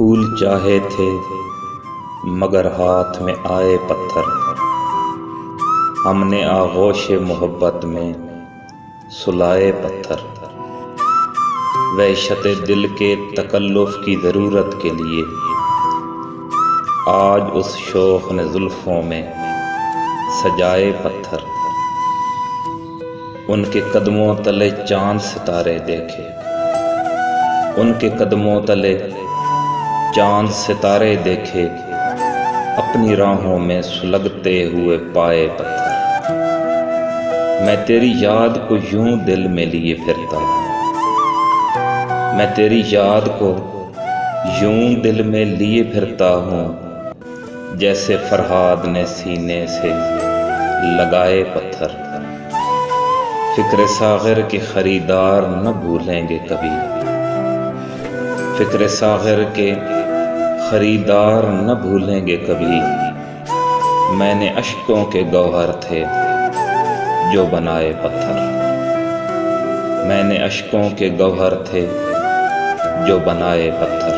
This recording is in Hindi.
फूल चाहे थे मगर हाथ में आए पत्थर। हमने आगोश मोहब्बत में सुलाए पत्थर। वहशत दिल के तकल्लुफ़ की ज़रूरत के लिए आज उस शोख ने जुल्फ़ों में सजाए पत्थर। उनके कदमों तले चांद सितारे देखे, उनके कदमों तले चांद सितारे देखे, अपनी राहों में सुलगते हुए पाए पत्थर। मैं तेरी याद को यूं दिल में लिए फिरता हूँ, मैं तेरी याद को यूं दिल में लिए फिरता हूँ, जैसे फरहाद ने सीने से लगाए पत्थर। फिक्र साग़िर के खरीदार न भूलेंगे कभी, फिक्र साग़िर के खरीदार न भूलेंगे कभी। मैंने अश्कों के गौहर थे जो बनाए पत्थर, मैंने अश्कों के गौहर थे जो बनाए पत्थर।